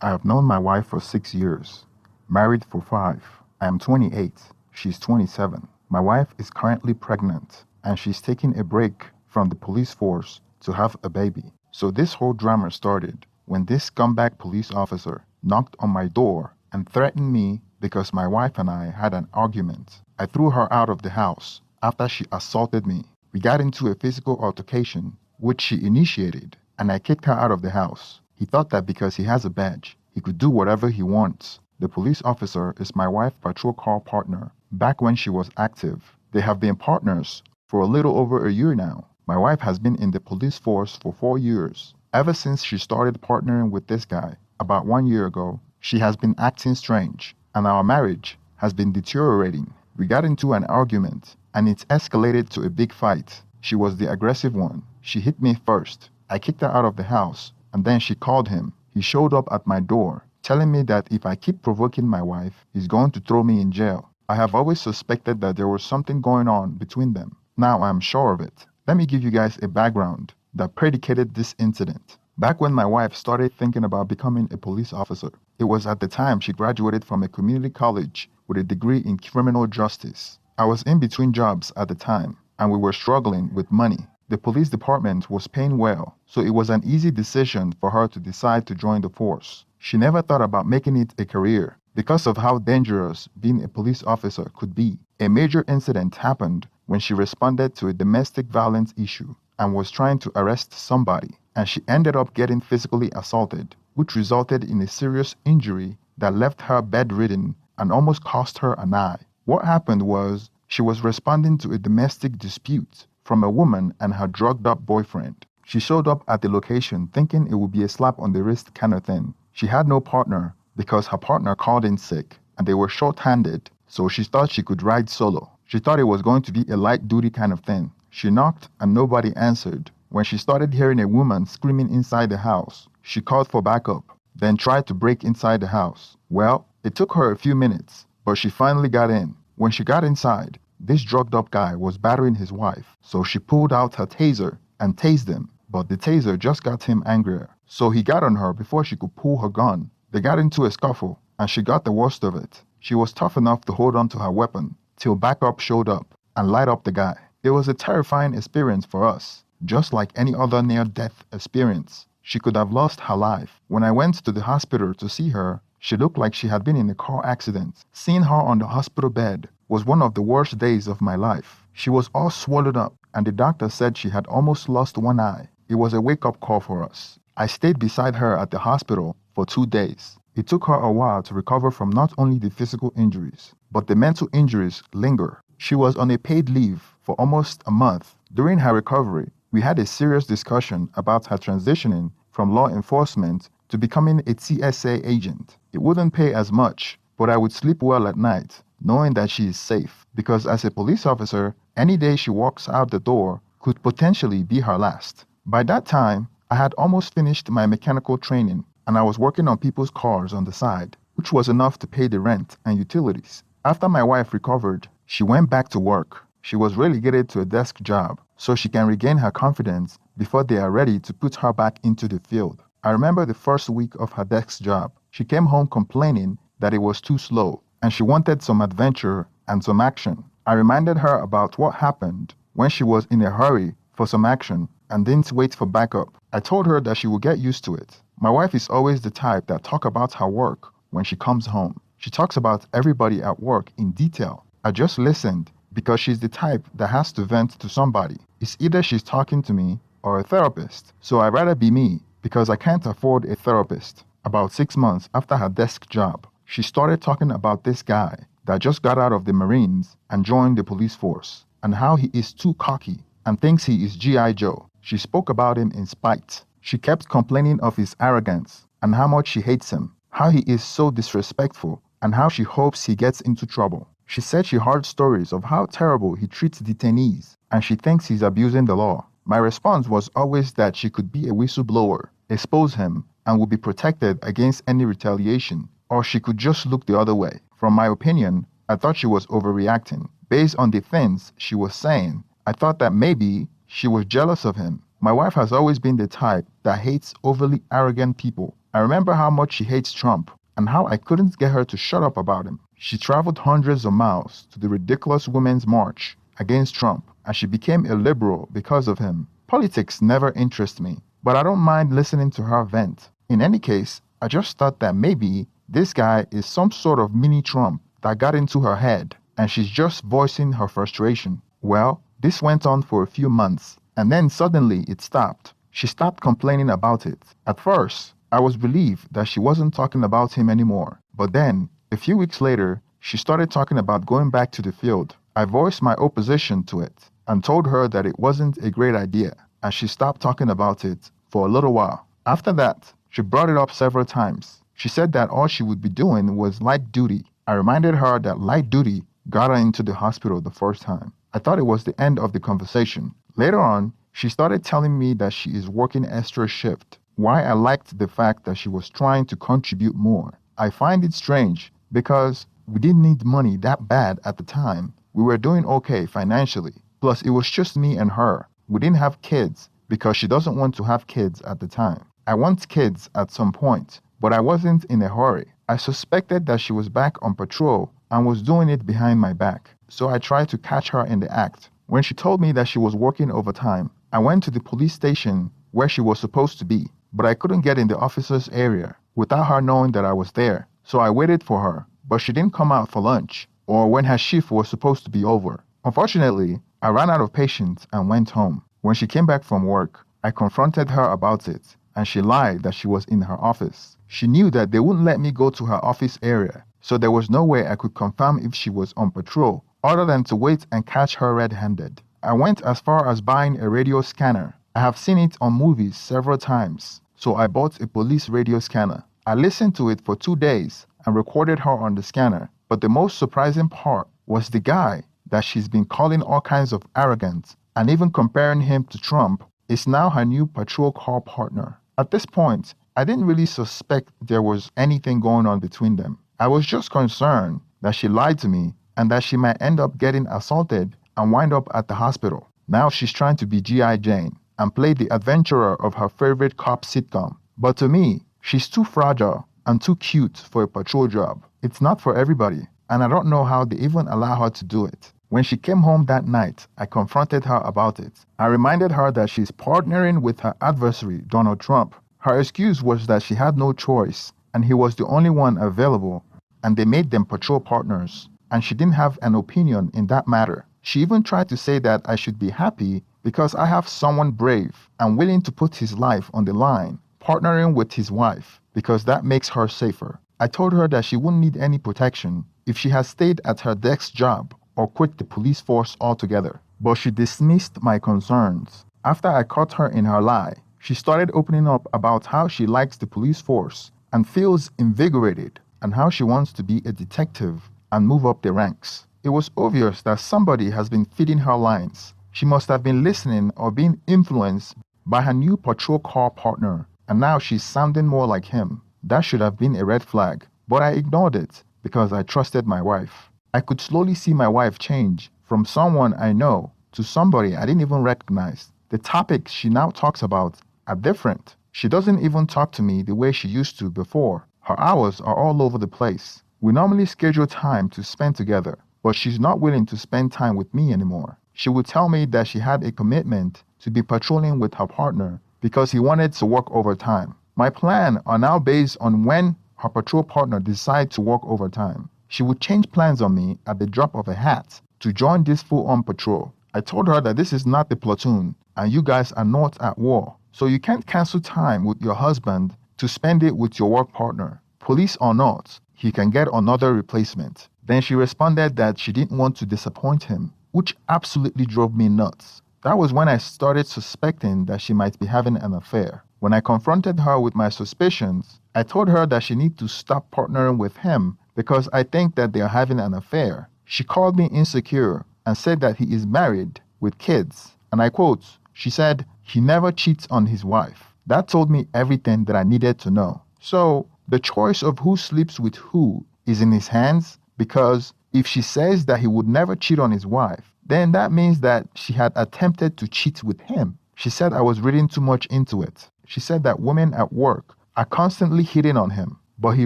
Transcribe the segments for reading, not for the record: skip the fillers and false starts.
I have known my wife for 6 years, married for 5. I am 28. She's 27. My wife is currently pregnant and she's taking a break from the police force to have a baby. So this whole drama started when this scumbag police officer knocked on my door and threatened me because my wife and I had an argument. I threw her out of the house after she assaulted me. We got into a physical altercation, which she initiated, and I kicked her out of the house. He thought that because he has a badge, he could do whatever he wants. The police officer is my wife's patrol car partner back when she was active. They have been partners for a little over a year now. My wife has been in the police force for 4 years. Ever since she started partnering with this guy about 1 year ago, she has been acting strange, and our marriage has been deteriorating. We got into an argument, and it escalated to a big fight. She was the aggressive one. She hit me first. I kicked her out of the house, and then she called him. He showed up at my door, telling me that if I keep provoking my wife, he's going to throw me in jail. I have always suspected that there was something going on between them. Now I'm sure of it. Let me give you guys a background that predicated this incident. Back when my wife started thinking about becoming a police officer, it was at the time she graduated from a community college with a degree in criminal justice. I was in between jobs at the time, and we were struggling with money. The police department was paying well, so it was an easy decision for her to decide to join the force. She never thought about making it a career because of how dangerous being a police officer could be. A major incident happened when she responded to a domestic violence issue and was trying to arrest somebody, and she ended up getting physically assaulted, which resulted in a serious injury that left her bedridden and almost cost her an eye. What happened was she was responding to a domestic dispute from a woman and her drugged-up boyfriend. She showed up at the location thinking it would be a slap on the wrist kind of thing. She had no partner because her partner called in sick and they were short-handed, so she thought she could ride solo. She thought it was going to be a light-duty kind of thing. She knocked and nobody answered. When she started hearing a woman screaming inside the house, she called for backup, then tried to break inside the house. Well, it took her a few minutes, but she finally got in. When she got inside, this drugged-up guy was battering his wife, so she pulled out her taser and tased him, but the taser just got him angrier. So he got on her before she could pull her gun. They got into a scuffle, and she got the worst of it. She was tough enough to hold on to her weapon till backup showed up and light up the guy. It was a terrifying experience for us, just like any other near-death experience. She could have lost her life. When I went to the hospital to see her, she looked like she had been in a car accident. Seeing her on the hospital bed was one of the worst days of my life. She was all swollen up, and the doctor said she had almost lost one eye. It was a wake-up call for us. I stayed beside her at the hospital for 2 days. It took her a while to recover from not only the physical injuries, but the mental injuries linger. She was on a paid leave for almost a month. During her recovery, we had a serious discussion about her transitioning from law enforcement to becoming a TSA agent. It wouldn't pay as much, but I would sleep well at night, knowing that she is safe, because as a police officer, any day she walks out the door could potentially be her last. By that time, I had almost finished my mechanical training, and I was working on people's cars on the side, which was enough to pay the rent and utilities. After my wife recovered, she went back to work. She was relegated to a desk job, so she can regain her confidence before they are ready to put her back into the field. I remember the first week of her desk job. She came home complaining that it was too slow, and she wanted some adventure and some action. I reminded her about what happened when she was in a hurry for some action and didn't wait for backup. I told her that she would get used to it. My wife is always the type that talks about her work when she comes home. She talks about everybody at work in detail. I just listened because she's the type that has to vent to somebody. It's either she's talking to me or a therapist, so I'd rather be me because I can't afford a therapist. About 6 months after her desk job, she started talking about this guy that just got out of the Marines and joined the police force, and how he is too cocky and thinks he is G.I. Joe. She spoke about him in spite. She kept complaining of his arrogance and how much she hates him, how he is so disrespectful, and how she hopes he gets into trouble. She said she heard stories of how terrible he treats detainees, and she thinks he's abusing the law. My response was always that she could be a whistleblower, expose him, and would be protected against any retaliation, or she could just look the other way. From my opinion, I thought she was overreacting. Based on the things she was saying, I thought that maybe she was jealous of him. My wife has always been the type that hates overly arrogant people, I remember how much she hates Trump and how I couldn't get her to shut up about him. She traveled hundreds of miles to the ridiculous Women's March against Trump, and she became a liberal because of him. Politics never interests me, but I don't mind listening to her vent. In any case, I just thought that maybe this guy is some sort of mini Trump that got into her head, and she's just voicing her frustration. Well, this went on for a few months, and then suddenly it stopped. She stopped complaining about it. At first, I was relieved that she wasn't talking about him anymore, but then, a few weeks later, she started talking about going back to the field. I voiced my opposition to it and told her that it wasn't a great idea, and she stopped talking about it for a little while. After that, she brought it up several times. She said that all she would be doing was light duty. I reminded her that light duty got her into the hospital the first time. I thought it was the end of the conversation. Later on, she started telling me that she is working extra shift. Why I liked the fact that she was trying to contribute more. I find it strange because we didn't need money that bad at the time. We were doing okay financially. Plus, it was just me and her. We didn't have kids because she doesn't want to have kids at the time. I want kids at some point, but I wasn't in a hurry. I suspected that she was back on patrol and was doing it behind my back, so I tried to catch her in the act. When she told me that she was working overtime, I went to the police station where she was supposed to be, but I couldn't get in the officer's area without her knowing that I was there. So I waited for her, but she didn't come out for lunch or when her shift was supposed to be over. Unfortunately, I ran out of patience and went home. When she came back from work, I confronted her about it, and she lied that she was in her office. She knew that they wouldn't let me go to her office area, so there was no way I could confirm if she was on patrol other than to wait and catch her red-handed. I went as far as buying a radio scanner. I have seen it on movies several times, so I bought a police radio scanner. I listened to it for 2 days and recorded her on the scanner, but the most surprising part was the guy that she's been calling all kinds of arrogant and even comparing him to Trump is now her new patrol car partner. At this point, I didn't really suspect there was anything going on between them. I was just concerned that she lied to me and that she might end up getting assaulted and wind up at the hospital. Now she's trying to be G.I. Jane and play the adventurer of her favorite cop sitcom. But to me, she's too fragile and too cute for a patrol job. It's not for everybody, and I don't know how they even allow her to do it. When she came home that night, I confronted her about it. I reminded her that she's partnering with her adversary, Donald Trump. Her excuse was that she had no choice, and he was the only one available, and they made them patrol partners, and she didn't have an opinion in that matter. She even tried to say that I should be happy because I have someone brave and willing to put his life on the line, partnering with his wife, because that makes her safer. I told her that she wouldn't need any protection if she had stayed at her desk job or quit the police force altogether. But she dismissed my concerns. After I caught her in her lie, she started opening up about how she likes the police force and feels invigorated, and how she wants to be a detective and move up the ranks. It was obvious that somebody has been feeding her lines. She must have been listening or being influenced by her new patrol car partner, and now she's sounding more like him. That should have been a red flag, but I ignored it because I trusted my wife. I could slowly see my wife change from someone I know to somebody I didn't even recognize. The topics she now talks about are different. She doesn't even talk to me the way she used to before. Her hours are all over the place. We normally schedule time to spend together, but she's not willing to spend time with me anymore. She would tell me that she had a commitment to be patrolling with her partner because he wanted to work overtime. My plans are now based on when her patrol partner decides to work overtime. She would change plans on me at the drop of a hat to join this full-on patrol. I told her that this is not the platoon and you guys are not at war, so you can't cancel time with your husband to spend it with your work partner. Police or not, he can get another replacement. Then she responded that she didn't want to disappoint him, which absolutely drove me nuts. That was when I started suspecting that she might be having an affair. When I confronted her with my suspicions, I told her that she needs to stop partnering with him because I think that they are having an affair. She called me insecure and said that he is married with kids. And I quote, she said, he never cheats on his wife. That told me everything that I needed to know. So the choice of who sleeps with who is in his hands, because if she says that he would never cheat on his wife, then that means that she had attempted to cheat with him. She said I was reading too much into it. She said that women at work are constantly hitting on him, but he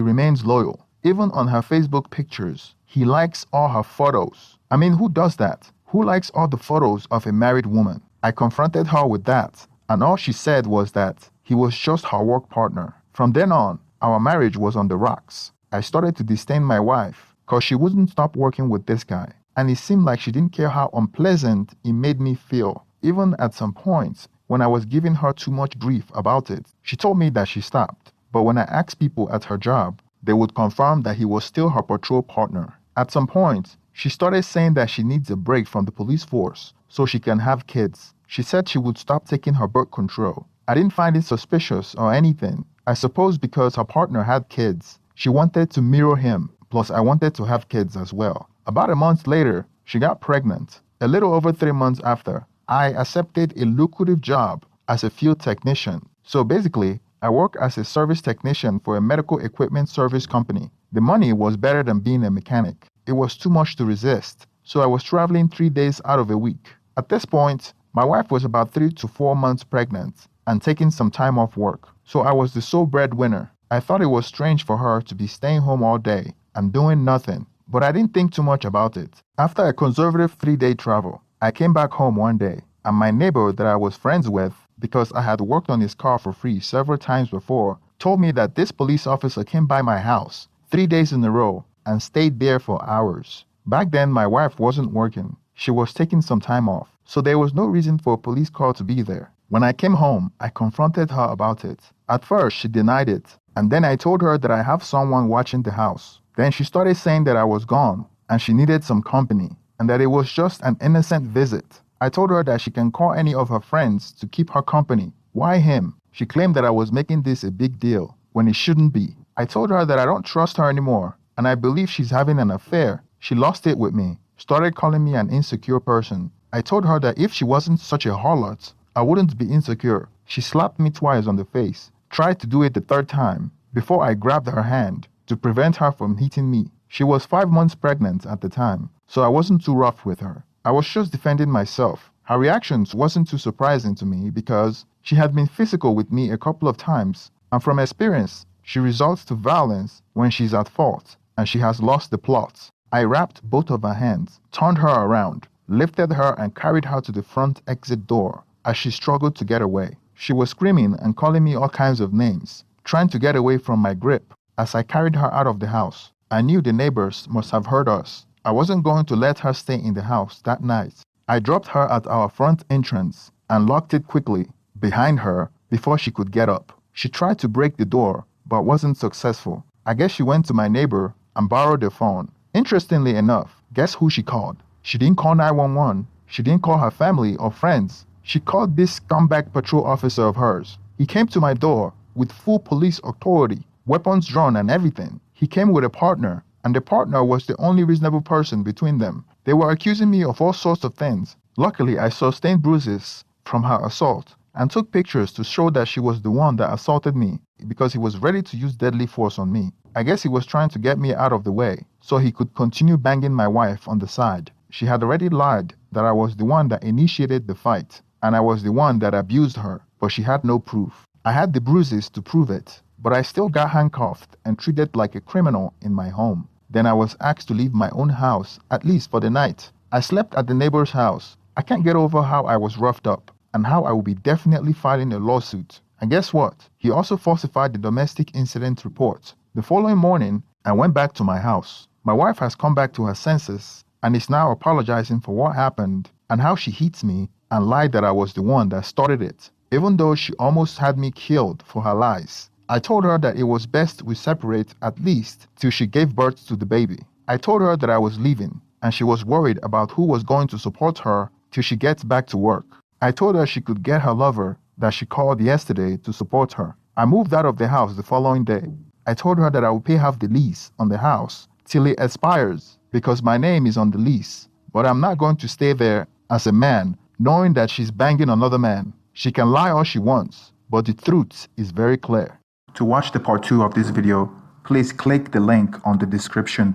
remains loyal. Even on her Facebook pictures, he likes all her photos. I mean, who does that? Who likes all the photos of a married woman? I confronted her with that, and all she said was that he was just her work partner. From then on, our marriage was on the rocks. I started to disdain my wife because she wouldn't stop working with this guy, and it seemed like she didn't care how unpleasant it made me feel. Even at some points, when I was giving her too much grief about it, she told me that she stopped. But when I asked people at her job, they would confirm that he was still her patrol partner. At some point, she started saying that she needs a break from the police force so she can have kids. She said she would stop taking her birth control. I didn't find it suspicious or anything. I suppose because her partner had kids, she wanted to mirror him, plus I wanted to have kids as well. About a month later, she got pregnant. A little over 3 months after, I accepted a lucrative job as a field technician. So basically, I work as a service technician for a medical equipment service company. The money was better than being a mechanic. It was too much to resist, so I was traveling 3 days out of a week. At this point, my wife was about 3 to 4 months pregnant and taking some time off work, so I was the sole breadwinner. I thought it was strange for her to be staying home all day and doing nothing, but I didn't think too much about it. After a conservative 3-day travel, I came back home one day, and my neighbor that I was friends with, because I had worked on his car for free several times before, told me that this police officer came by my house 3 days in a row and stayed there for hours. Back then, my wife wasn't working. She was taking some time off, so there was no reason for a police call to be there. When I came home, I confronted her about it. At first, she denied it, and then I told her that I have someone watching the house. Then she started saying that I was gone, and she needed some company, and that it was just an innocent visit. I told her that she can call any of her friends to keep her company. Why him? She claimed that I was making this a big deal, when it shouldn't be. I told her that I don't trust her anymore, and I believe she's having an affair. She lost it with me, started calling me an insecure person. I told her that if she wasn't such a harlot, I wouldn't be insecure. She slapped me twice on the face, tried to do it the third time, before I grabbed her hand to prevent her from hitting me. She was 5 months pregnant at the time, so I wasn't too rough with her. I was just defending myself. Her reactions wasn't too surprising to me because she had been physical with me a couple of times, and from experience, she resorts to violence when she's at fault, and she has lost the plot. I wrapped both of her hands, turned her around, lifted her and carried her to the front exit door as she struggled to get away. She was screaming and calling me all kinds of names, trying to get away from my grip. As I carried her out of the house, I knew the neighbors must have heard us. I wasn't going to let her stay in the house that night. I dropped her at our front entrance and locked it quickly behind her before she could get up. She tried to break the door, but wasn't successful. I guess she went to my neighbor and borrowed the phone. Interestingly enough, guess who she called? She didn't call 911. She didn't call her family or friends. She called this scumbag patrol officer of hers. He came to my door with full police authority, weapons drawn and everything. He came with a partner, and the partner was the only reasonable person between them. They were accusing me of all sorts of things. Luckily, I sustained bruises from her assault and took pictures to show that she was the one that assaulted me because he was ready to use deadly force on me. I guess he was trying to get me out of the way so he could continue banging my wife on the side. She had already lied that I was the one that initiated the fight and I was the one that abused her, but she had no proof. I had the bruises to prove it, but I still got handcuffed and treated like a criminal in my home. Then I was asked to leave my own house, at least for the night. I slept at the neighbor's house. I can't get over how I was roughed up and how I will be definitely filing a lawsuit. And guess what? He also falsified the domestic incident report. The following morning, I went back to my house. My wife has come back to her senses and is now apologizing for what happened and how she hits me and lied that I was the one that started it, even though she almost had me killed for her lies. I told her that it was best we separate at least till she gave birth to the baby. I told her that I was leaving, and she was worried about who was going to support her till she gets back to work. I told her she could get her lover that she called yesterday to support her. I moved out of the house the following day. I told her that I would pay half the lease on the house till it expires because my name is on the lease, but I'm not going to stay there as a man knowing that she's banging another man. She can lie all she wants, but the truth is very clear. To watch the part 2 of this video, please click the link on the description